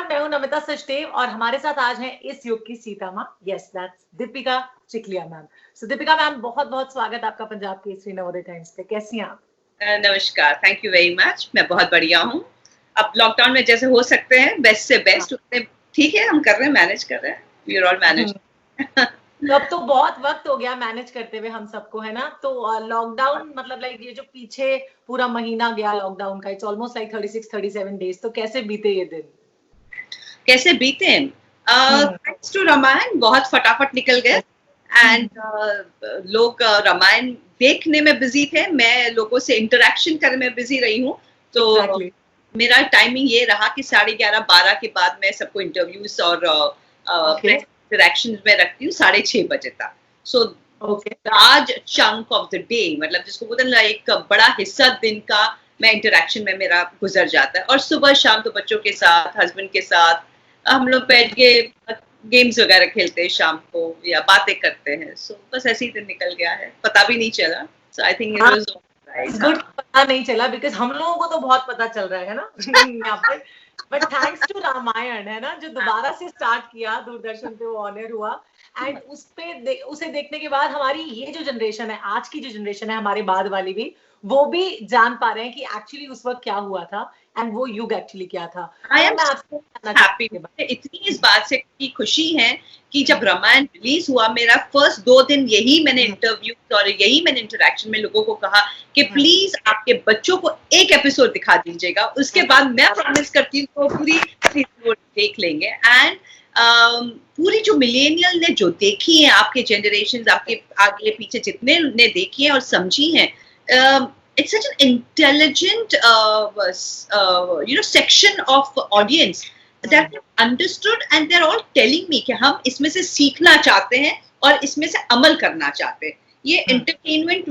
नमस्कार, मैं हूं नमिता सचदेव और हमारे साथ आज हैं इस युग की सीता माँ। Yes, that's Deepika Chikhlia ma'am. So Deepika ma'am, बहुत बहुत स्वागत आपका पंजाब केसरी नवोदय टाइम्स पे। कैसी हैं आप? नमस्कार, थैंक यू वेरी मच। मैं बहुत बढ़िया हूँ। अब लॉकडाउन में जैसे हो सकते हैं बेस्ट से बेस्ट उतने ठीक है, हम कर रहे हैं, मैनेज कर रहे हैं। We are all manage. तो अब तो बहुत वक्त हो गया मैनेज करते हुए हम सबको, है ना? तो लॉकडाउन मतलब लाइक ये जो पीछे पूरा महीना गया लॉकडाउन का, इट्स ऑलमोस्ट लाइक 36-37 डेज। तो कैसे बीते ये दिन? कैसे बीते? थैंक्स टू रामायण बहुत फटाफट निकल गए एंड लोग रामायण देखने में बिजी थे। मैं लोगों से इंटरेक्शन करने में बिजी रही हूँ। तो Exactly. मेरा टाइमिंग ये रहा कि 11:30-12 के बाद मैं सबको इंटरव्यूज और इंटरेक्शन में रखती हूँ 6:30 बजे तक। So large chunk of the day, मतलब जिसको बोलते हैं एक बड़ा हिस्सा दिन का मैं इंटरेक्शन में मेरा गुजर जाता है। और सुबह शाम तो बच्चों के साथ, हस्बैंड के साथ हम लोग बैठ के गेम्स वगैरह खेलते हैं शाम को या बातें करते हैं। सो बस ऐसे ही दिन निकल गया है, पता भी नहीं चला। So I think it was good, पता नहीं चला बिकॉज हम लोगों को तो बहुत पता चल रहा है ना यहाँ पे। बट थैंक्स टू रामायण, है ना, जो दोबारा से स्टार्ट किया दूरदर्शन पे, वो ऑनर हुआ एंड उसे देखने के बाद हमारी ये जो जनरेशन है, आज की जो जनरेशन है, हमारे बाद वाली भी, वो भी जान पा रहे हैं कि एक्चुअली उस वक्त क्या हुआ था एंड वो युग एक्चुअली क्या था। I am happy. इतनी इस बात से की खुशी है कि जब रामायण रिलीज हुआ, मेरा फर्स्ट 2 दिन यही मैंने इंटरव्यू और यही मैंने इंटरेक्शन में लोगों को कहा कि प्लीज आपके बच्चों को एक एपिसोड दिखा दीजिएगा, उसके बाद मैं प्रॉमिस करती हूँ वो पूरी देख लेंगे। एंड पूरी जो मिलेनियल ने जो देखी है, आपके जनरेशन, आपके आगे पीछे जितने ने देखी है और समझी है, it's such an intelligent section of audience that have understood and they're all telling me कि हम इसमें से सीखना चाहते हैं और इसमें से अमल करना चाहते हैं। ये एंटरटेनमेंट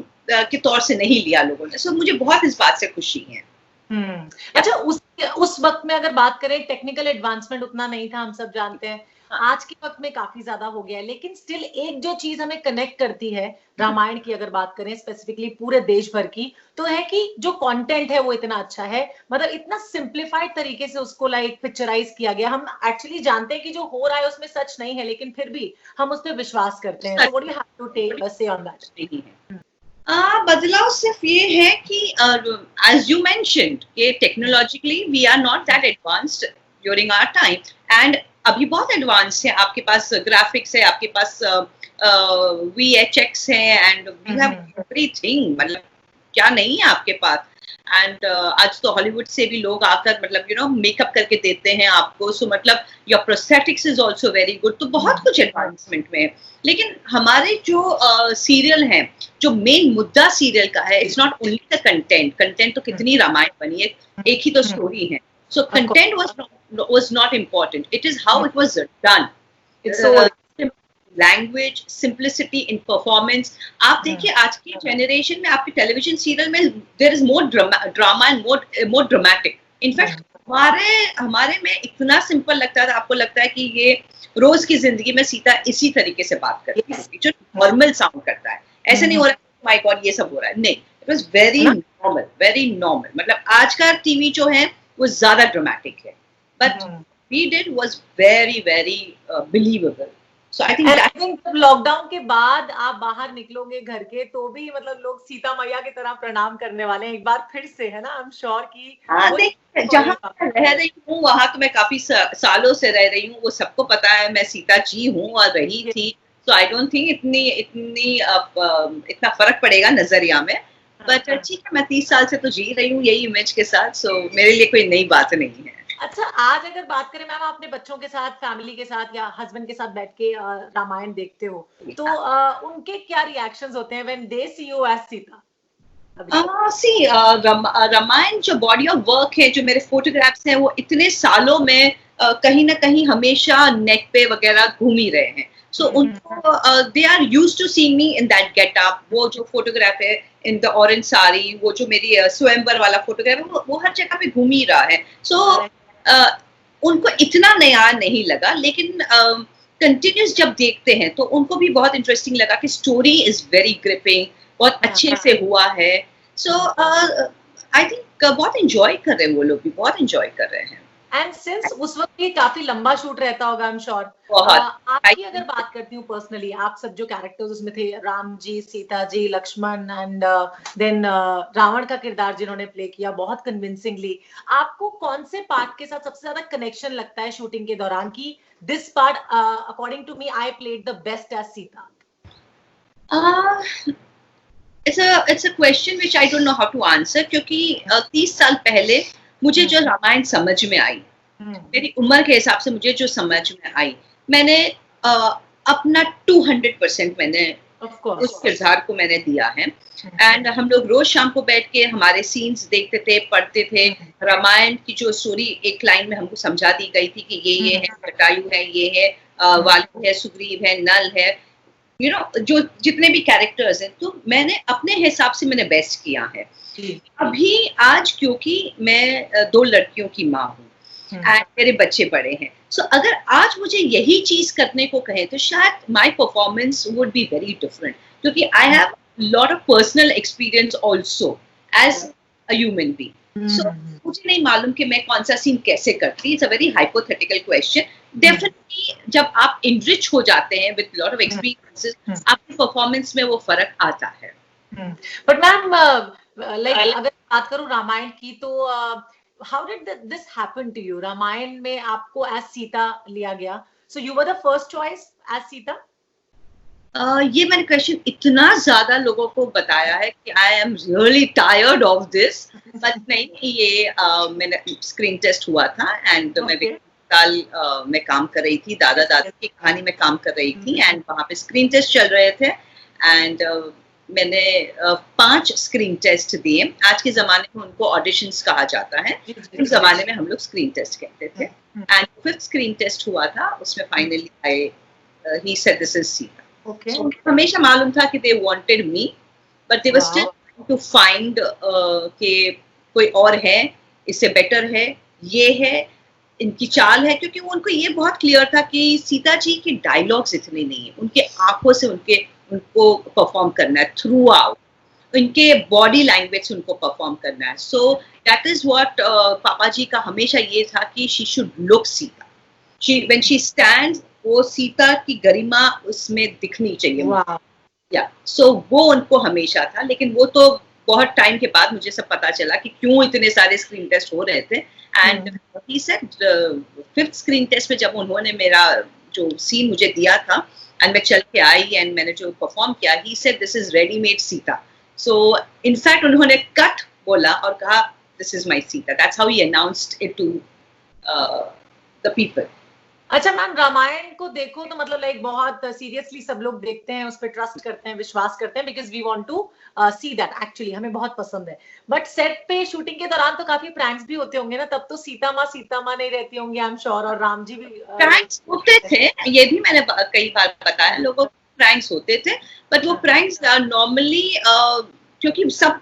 के तौर से नहीं लिया लोगों ने। सो मुझे बहुत इस बात से खुशी है। अच्छा, उस वक्त में अगर बात करें, टेक्निकल एडवांसमेंट उतना नहीं था, हम सब जानते हैं। आज के वक्त में काफी ज्यादा हो गया है, लेकिन स्टिल एक जो चीज हमें कनेक्ट करती है रामायण की, अगर बात करें स्पेसिफिकली पूरे देश भर की, तो है कि जो कंटेंट है वो इतना अच्छा है, मतलब इतना सिंप्लीफाइड तरीके से उसको लाइक पिक्चराइज किया गया। हम एक्चुअली जानते हैं कि जो हो रहा है उसमें सच नहीं है, लेकिन फिर भी हम उस पर विश्वास करते हैं। So what do you have to take say on that? बदलाव सिर्फ ये है कि as you mentioned कि technologically we are not that advanced during our time and अभी बहुत एडवांस है। आपके पास ग्राफिक्स है, आपके पास VHX है एंड यू हैव एवरीथिंग, मतलब क्या नहीं है आपके पास। एंड आज तो हॉलीवुड से भी लोग आकर मतलब मेकअप करके देते हैं आपको। सो मतलब your prosthetics is also very good. तो बहुत कुछ एडवांसमेंट में है। लेकिन हमारे जो सीरियल हैं, जो मेन मुद्दा सीरियल का है, it's not only the content तो कितनी रामायण बनी है, एक ही तो स्टोरी है। So content was not important. It is how it was done. It's language, simplicity in performance. आप देखिए आज की जनरेशन में आपके टेलीविजन सीरियल में there is more drama and more dramatic. In fact, हमारे में इतना सिंपल लगता था, आपको लगता है कि ये रोज की जिंदगी में सीता इसी तरीके से बात करती है, जो नॉर्मल साउंड करता है। ऐसा नहीं हो रहा है माय गॉड ये सब हो रहा है, नहीं। It was very normal. मतलब आज का टीवी जो है वो ज्यादा ड्रामेटिक है, but we did was very believable. So I think lockdown के बाद आप बाहर निकलोगे घर के तो भी मतलब लोग सीता मैया की तरह प्रणाम करने वाले हैं एक बार फिर से, है ना? आई एम श्योर कि जहाँ रह रही हूँ वहां तो मैं काफी सालों से रह रही हूँ, वो सबको पता है मैं सीता जी हूँ और रही थी। So I don't think इतना फर्क पड़ेगा नजरिया में। बट ठीक है, मैं 30 साल से तो जी रही हूँ यही इमेज के साथ। सो मेरे लिए कोई नई बात नहीं है। अच्छा, आज अगर बात करें मैम, अपने बच्चों के साथ, फैमिली के साथ या हस्बैंड के साथ बैठ के रामायण देखते हो तो उनके क्या रिएक्शंस होते हैं when they see you as Sita? Ramayan जो बॉडी ऑफ वर्क है, जो मेरे फोटोग्राफ्स हैं, वो इतने सालों में कहीं ना कहीं हमेशा नेट पे वगैरह घूम ही रहे हैं। सो उनको they are used to seeing me in that getup. वो जो फोटोग्राफ है इन द ऑरेंज साड़ी, वो जो मेरी स्वयंवर वाला फोटोग्राफ है, वो हर जगह पे घूम ही रहा है। सो उनको इतना नया नहीं लगा, लेकिन कंटिन्यूस जब देखते हैं तो उनको भी बहुत इंटरेस्टिंग लगा कि स्टोरी इज वेरी ग्रिपिंग, बहुत अच्छे से हुआ है। सो आई थिंक बहुत एंजॉय कर रहे हैं वो लोग भी, बहुत एंजॉय कर रहे हैं। एंड सिंस उस वक्त ये काफी लंबा शूट रहता होगा, आई एम श्योर। आपकी अगर बात करती हूँ पर्सनली, आप सब जो कैरेक्टर्स उसमें थे, राम जी, सीता जी, लक्ष्मण एंड देन रावण का किरदार जिन्होंने प्ले किया बहुत कन्विंसिंगली, आपको कौन से पार्ट के साथ सबसे ज्यादा कनेक्शन लगता है शूटिंग के दौरान कि this part according to me I played the best as Sita? It's a question which I don't know how to answer, क्योंकि 30 साल पहले मुझे जो रामायण समझ में आई, मेरी उम्र के हिसाब से मुझे जो समझ में आई, मैंने अपना 200% मैंने उस किरदार को मैंने दिया है। एंड हम लोग रोज शाम को बैठ के हमारे सीन्स देखते थे, पढ़ते थे। रामायण की जो स्टोरी एक लाइन में हमको समझा दी गई थी कि ये है, जटायु है, ये है, वाली है, सुग्रीव है, नल है, यू नो, जो जितने भी कैरेक्टर्स हैं, तो मैंने अपने हिसाब से मैंने बेस्ट किया है। अभी आज क्योंकि मैं 2 लड़कियों की माँ हूँ एंड मेरे बच्चे बड़े हैं, सो अगर आज मुझे यही चीज करने को कहें तो शायद my performance would be very different, क्योंकि I have lot of personal experience also as a human being. So मुझे नहीं मालूम कि मैं कौन सा सीन कैसे करती। It's a very hypothetical question. Definitely जब आप इनरिच हो जाते हैं विद लॉट ऑफ एक्सपीरियंसेस, आपकी परफॉर्मेंस में वो फर्क आता है। बट मैम लाइक अगर बात करूं रामायण की, तो how did this happen to you? Ramayan में आपको एज सीता लिया गया, so you were the first choice as Sita? ये मैंने क्वेश्चन इतना ज्यादा लोगों को बताया है कि I am really tired of this, but नहीं, ये मैंने स्क्रीन टेस्ट हुआ था एंड मैं साल में काम कर रही थी, दादा दादी की कहानी में काम कर रही थी एंड वहाँ पे स्क्रीन टेस्ट चल रहे थे एंड मैंने 5 स्क्रीन टेस्ट दिए। आज के जमाने में उनको ऑडिशंस कहा जाता है, उस जमाने में हम लोग स्क्रीन टेस्ट कहते थे। एंड 5th स्क्रीन टेस्ट हुआ था, उसमें finally he said this is Sita. So, हमेशा मालूम था कि they wanted me, but they were still to find कि कोई और है, इससे बेटर है, ये है, इनकी चाल है, क्योंकि उनको ये बहुत क्लियर था कि सीता जी के डायलॉग्स इतने नहीं है, उनके आंखों से उनको परफॉर्म करना है थ्रू आउट, उनके बॉडी लैंग्वेज से उनको परफॉर्म करना है। सो दैट इज व्हाट पापा जी का हमेशा ये था कि she should look Sita, when she stands, वो सीता की गरिमा उसमें दिखनी चाहिए। या सो वो उनको हमेशा था, लेकिन वो तो बहुत टाइम के बाद मुझे सब पता चला कि क्यों इतने सारे स्क्रीन टेस्ट हो रहे थे। And he said 5th screen test में जब उन्होंने मेरा जो सीन मुझे दिया था एंड मैं चल के आई एंड मैंने जो परफॉर्म किया, he said this is readymade Sita. So in fact उन्होंने कट बोला और कहा this is my Sita. That's how he announced it to the people. अच्छा मैम, रामायण को देखो तो मतलब लाइक बहुत सीरियसली सब लोग देखते हैं, उस पर ट्रस्ट करते हैं, विश्वास करते हैं, because we want to see that, actually हमें बहुत पसंद है। बट सेट पे शूटिंग के दौरान तो काफी प्रैंक्स भी होते होंगे ना, तब तो सीता माँ नहीं रहती होंगी, आई एम श्योर, और राम जी भी प्रैंक्स होते थे, ये भी मैंने कई बार बताया, लोगों को प्रैंक्स होते थे, बट वो प्रैंक्स नॉर्मली क्योंकि सब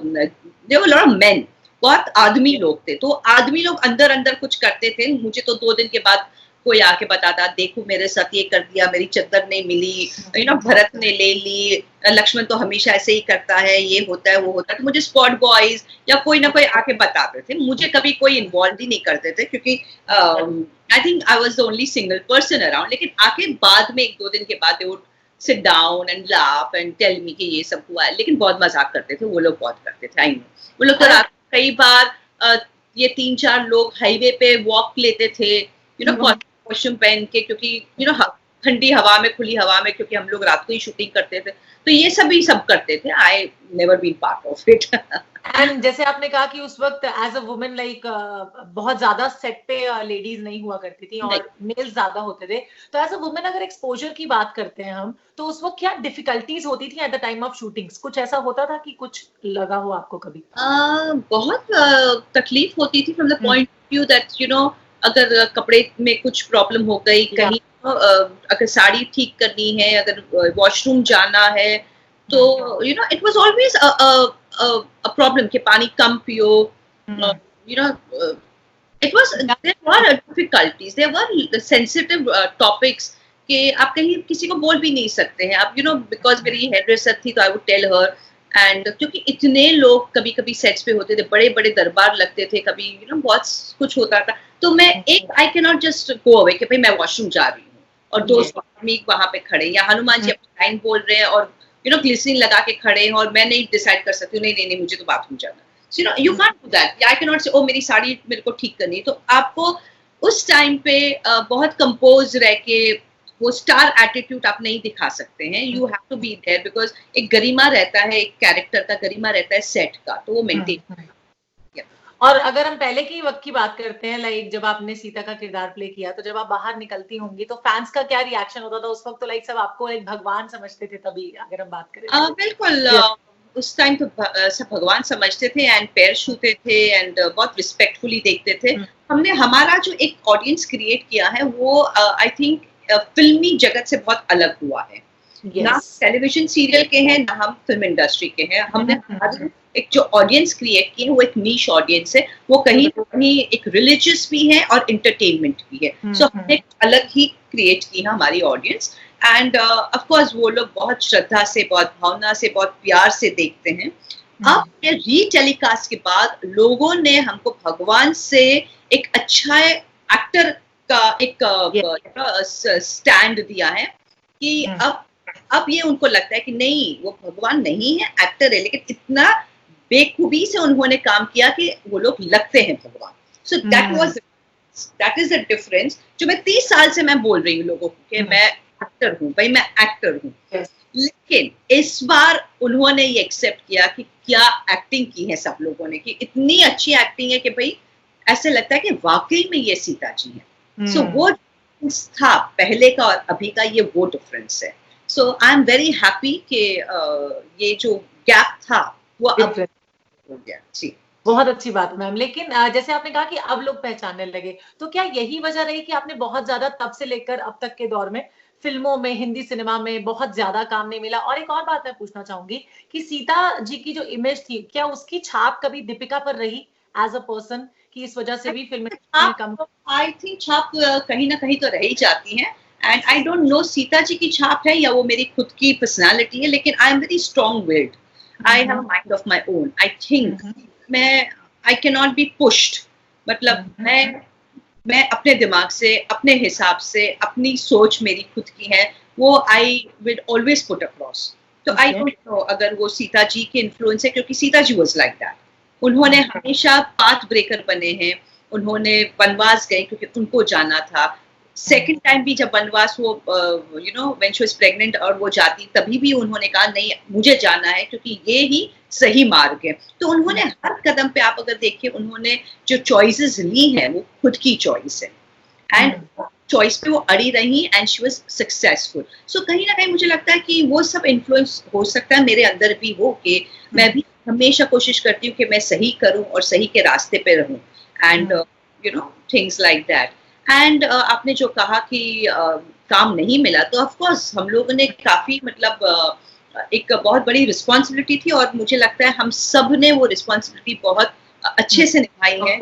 there were lot of men, बहुत आदमी लोग थे, तो आदमी लोग अंदर अंदर कुछ करते थे। मुझे तो 2 दिन के बाद कोई आके बताता, देखो मेरे साथ ये कर दिया, मेरी चद्दर नहीं मिली, यू नो, भरत ने ले ली, लक्ष्मण तो हमेशा ऐसे ही करता है, ये होता है, वो होता है। तो मुझे स्पॉट बॉयज या कोई ना कोई आके बताते थे, मुझे कभी कोई इन्वॉल्व ही नहीं करते थे, क्योंकि I think I was the only single person around. लेकिन आके बाद में 1-2 दिन के बाद they would sit down and laugh and tell me कि ये सब हुआ है, लेकिन बहुत मजाक करते थे वो लोग, बहुत करते थे। आई नो वो लोग तो रात कई बार ये 3-4 लोग हाईवे पे वॉक लेते थे, यू नो, कॉस्ट्यूम पहन के, क्योंकि यू नो ठंडी हवा में, खुली हवा में, क्योंकि हम लोग रात को ही शूटिंग करते थे, तो ये सब करते थे। I never been part of it. And जैसे आपने कहा कि उस वक्त एज अ वुमन लाइक बहुत ज्यादा सेट पे लेडीज नहीं हुआ करती थी और मेल्स ज्यादा होते थे, तो एज अ वुमन अगर एक्सपोजर की बात करते हैं हम, तो उस वक्त क्या डिफिकल्टीज होती थी at the time of shootings? कुछ ऐसा होता था कि कुछ लगा हो आपको कभी? बहुत तकलीफ होती थी from the point of view that you know, अगर कपड़े में कुछ प्रॉब्लम हो गई, कहीं अगर साड़ी ठीक करनी है, अगर वॉशरूम जाना है, तो you know it was always a problem कि पानी कम पियो, you know, it was, there were difficulties, there were sensitive topics कि आप कहीं किसी को बोल भी नहीं सकते हैं आप, यू नो, बिकॉज मेरी हेयर ड्रेसर थी तो I would tell her, and क्योंकि इतने लोग कभी कभी सेट्स पे होते थे, बड़े बड़े दरबार लगते थे, कभी बहुत कुछ होता था, तो मैं एक I can not just go away कि भाई मैं वॉशरूम जा रही हूँ और 200 आदमी वहां पे खड़े, या हनुमान जी अपनी लाइन बोल रहे हैं और ग्लिसरीन लगा के खड़े हैं और मैं नहीं डिसाइड कर सकती हूँ, नहीं नहीं नहीं मुझे तो बाथरूम जाना। So you can't do that. I can not से ओ मेरी साड़ी मेरे को ठीक करनी। तो आपको उस टाइम पे बहुत कंपोज रह के वो स्टार एटीट्यूड आप नहीं दिखा सकते हैं। You have to be there because एक गरिमा रहता है, एक कैरेक्टर का गरिमा रहता है सेट का, तो वो मेंटेन। और अगर हम पहले की वक्त की बात करते हैं, लाइक जब आपने सीता का किरदार प्ले किया, तो जब आप बाहर निकलती होंगी तो फैंस का क्या रिएक्शन होता था उस वक्त? तो लाइक सब आपको एक भगवान समझते थे तभी, अगर हम बात करें। बिल्कुल, उस टाइम तो सब भगवान समझते थे एंड पैर छूते थे एंड बहुत रिस्पेक्टफुली देखते थे। हमने हमारा जो एक ऑडियंस क्रिएट किया है वो आई थिंक फिल्मी जगत से बहुत अलग हुआ है। ना टेलीविजन सीरियल के हैं, ना हम फिल्म इंडस्ट्री के हैं। हमने एक जो ऑडियंस क्रिएट की है वो एक नीश ऑडियंस है, वो कहीं ना कहीं एक रिलीजियस भी है और एंटरटेनमेंट भी है। सो हमने अलग ही क्रिएट की है हमारी ऑडियंस एंड ऑफ कोर्स वो लोग बहुत श्रद्धा से, बहुत भावना से, बहुत प्यार से देखते हैं। अब ये रीटेलीकास्ट के बाद लोगों ने हमको भगवान से एक अच्छा एक्टर का एक स्टैंड दिया है कि अब ये उनको लगता है कि नहीं वो भगवान नहीं है, एक्टर है, लेकिन इतना बेखूबी से उन्होंने काम किया कि वो लोग लगते हैं भगवान। So that is the difference जो मैं 30 साल से मैं बोल रही हूँ लोगों को कि मैं एक्टर हूँ, भाई मैं एक्टर हूँ। लेकिन इस बार उन्होंने ये एक्सेप्ट किया कि क्या एक्टिंग की है सब लोगों ने, कि इतनी अच्छी एक्टिंग है कि भाई ऐसे लगता है कि वाकई में ये सीता जी है। सो वो था पहले का और अभी का, ये वो डिफरेंस है। सो आई एम वेरी हैप्पी कि ये जो गैप था वो अब हो गया। जी, बहुत अच्छी बात मैम। लेकिन जैसे आपने कहा कि अब लोग पहचानने लगे, तो क्या यही वजह रही कि आपने बहुत ज्यादा तब से लेकर अब तक के दौर में फिल्मों में, हिंदी सिनेमा में बहुत ज्यादा काम नहीं मिला? और एक और बात मैं पूछना चाहूंगी कि सीता जी की जो इमेज थी, क्या उसकी छाप कभी दीपिका पर रही एज अ पर्सन, कि इस वजह से भी फिल्म में कम? आई थिंक छाप कहीं ना कहीं तो रह ही जाती है and I don't know Sita ji की छाप है या वो मेरी खुद की पर्सनालिटी है, लेकिन I am very strong willed, I have a mind of my own. I think I can not be pushed, मतलब मैं अपने दिमाग से, अपने हिसाब से, अपनी सोच मेरी खुद की है, वो I will always put across. तो आई डोंट नो अगर वो सीता जी के इन्फ्लुएंस है, क्योंकि Sita ji was like that. उन्होंने हमेशा पाथ ब्रेकर बने हैं, उन्होंने वनवास गए क्योंकि उनको जाना था। सेकंड टाइम भी जब वनवास वो व्हेन शी वाज प्रेग्नेंट और वो जाती, तभी भी उन्होंने कहा नहीं मुझे जाना है क्योंकि ये ही सही मार्ग है। तो उन्होंने हर कदम पे आप अगर देखिए उन्होंने जो चॉइसेस ली हैं वो खुद की चॉइस है एंड चॉइस पे वो अड़ी रही एंड शी वाज सक्सेसफुल। सो कहीं ना कहीं मुझे लगता है कि वो सब इन्फ्लुएंस हो सकता है मेरे अंदर भी हो, कि मैं भी हमेशा कोशिश करती हूँ कि मैं सही करूँ और सही के रास्ते पे रहूँ and things like that. And आपने जो कहा कि काम नहीं मिला, तो ऑफ कोर्स हम लोगों ने काफी मतलब एक बहुत बड़ी रिस्पॉन्सिबिलिटी थी और मुझे लगता है हम सब ने वो रिस्पॉन्सिबिलिटी बहुत अच्छे से निभाई है।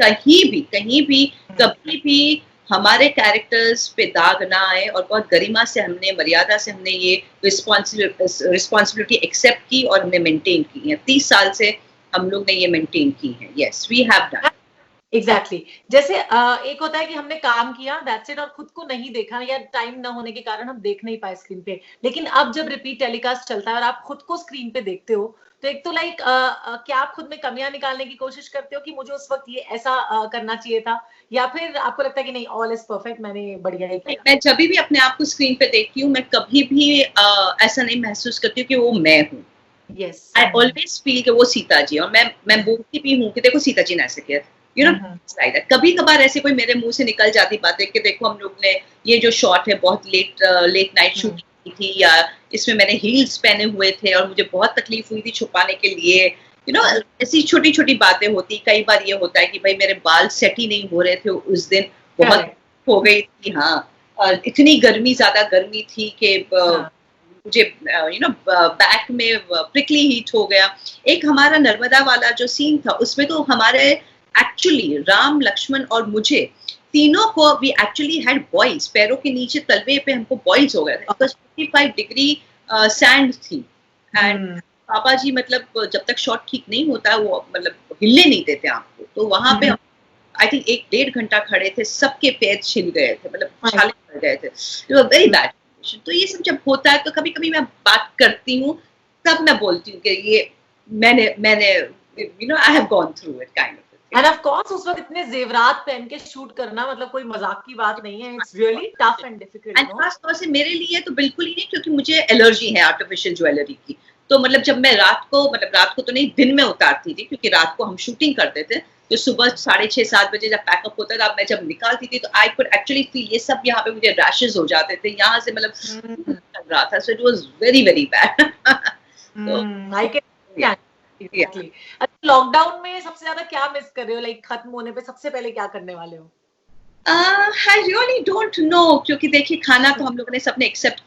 कहीं भी कभी भी हमारे कैरेक्टर्स पे दाग ना आए और बहुत गरिमा से हमने, मर्यादा से हमने ये रिस्पॉन्सिबिलिटी एक्सेप्ट की और हमने मेंटेन की है। 30 साल से हम लोग ने ये मेंटेन की है। Yes, we have done. Exactly जैसे एक होता है कि हमने काम किया दैट्स इट और खुद को नहीं देखा या टाइम ना होने के कारण हम देख नहीं पाए स्क्रीन पे, लेकिन अब जब रिपीट टेलीकास्ट चलता है और आप खुद को स्क्रीन पे देखते हो, तो एक तो लाइक क्या आप खुद में कमियां निकालने की कोशिश करते हो कि मुझे उस वक्त ये ऐसा करना चाहिए था, या फिर आपको लगता है कि नहीं ऑल इज परफेक्ट, मैंने बढ़िया ही किया? मैं जब भी अपने आप को स्क्रीन पे देखती हूँ मैं कभी भी ऐसा नहीं महसूस करती हूँ कि वो मैं हूँ। यस, आई ऑलवेज फील कि वो सीता जी, और मैं बोलती भी हूँ कि देखो सीता जी ने ऐसे किया, कभी कभार ऐसे कोई मेरे मुंह से निकल जाती बातें कि देखो हम लोग ने ये जो शॉट है बहुत लेट नाइट शूट की थी, या इसमें मैंने हील्स पहने हुए थे और मुझे बहुत तकलीफ हुई थी छुपाने के लिए। ऐसी छोटी छोटी बातें होती। कई बार ये होता है कि भाई मेरे बाल सेट ही नहीं हो रहे थे उस दिन, बहुत हो गई थी। हाँ, इतनी ज्यादा गर्मी थी कि मुझे बैक में प्रिकली हीट हो गया। एक हमारा नर्मदा वाला जो सीन था उसमें तो हमारे एक्चुअली राम, लक्ष्मण और मुझे तीनों को वी एक्चुअली हैड बॉइल्स, पैरों के नीचे तलवे पे हमको बॉइल्स हो गए थे बिकॉज़ 55 डिग्री सैंड थी एंड पापा जी मतलब जब तक शॉट ठीक नहीं होता है वो मतलब हिलने नहीं देते आपको, तो वहां पे आई थिंक 1-1.5 घंटा खड़े थे, सबके पैर छिल गए थे, मतलब छाले पड़ गए थे, वेरी बैड। तो ये सब जब होता है तो कभी कभी मैं बात करती हूँ, तब मैं बोलती हूँ कि ये मैंने you know I have gone through it kind of. End of course उस वक्त इतने जेवरात पहन के शूट करना मतलब कोई मजाक की बात नहीं है, it's really tough and difficult, and खास तौर से मेरे लिए तो बिल्कुल ही नहीं, क्योंकि मुझे एलर्जी है आर्टिफिशियल ज्वेलरी की। तो मतलब जब मैं रात को तो नहीं, दिन में उतारती थी, क्योंकि रात को हम शूटिंग करते थे, तो सुबह 6:30-7 बजे जब पैकअप होता था, मैं जब निकालती थी तो आई कुड एक्चुअली फील ये सब यहाँ पे मुझे रैशेस हो जाते थे यहाँ से, मतलब चल रहा था, so it was very very bad. I can exactly. अच्छा, लॉकडाउन में सबसे ज्यादा क्या मिस कर रहे हो, लाइक खत्म होने पे सबसे पहले क्या करने वाले हो? आई रियली डोंट नो, क्योंकि देखिए खाना तो हम लोगों ने सबने एक्सेप्ट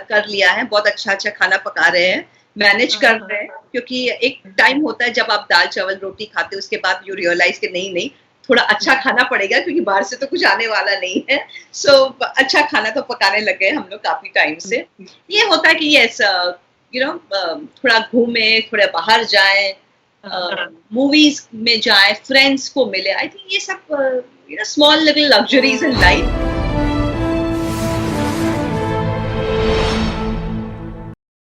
कर लिया है, बहुत अच्छा खाना पका रहे हैं, मैनेज कर रहे हैं, क्योंकि एक टाइम होता है जब आप दाल चावल रोटी खाते हो, उसके बाद यू रियलाइज कि नहीं थोड़ा अच्छा खाना पड़ेगा, क्योंकि बाहर से तो कुछ आने वाला नहीं है। सो अच्छा खाना तो पकाने लग गए हम लोग काफी टाइम से। ये होता है कि यस यू नो थोड़ा घूमे, थोड़ा बाहर जाए, मूवीज में जाए, फ्रेंड्स को मिले, आई थिंक ये सब you know small little luxuries in life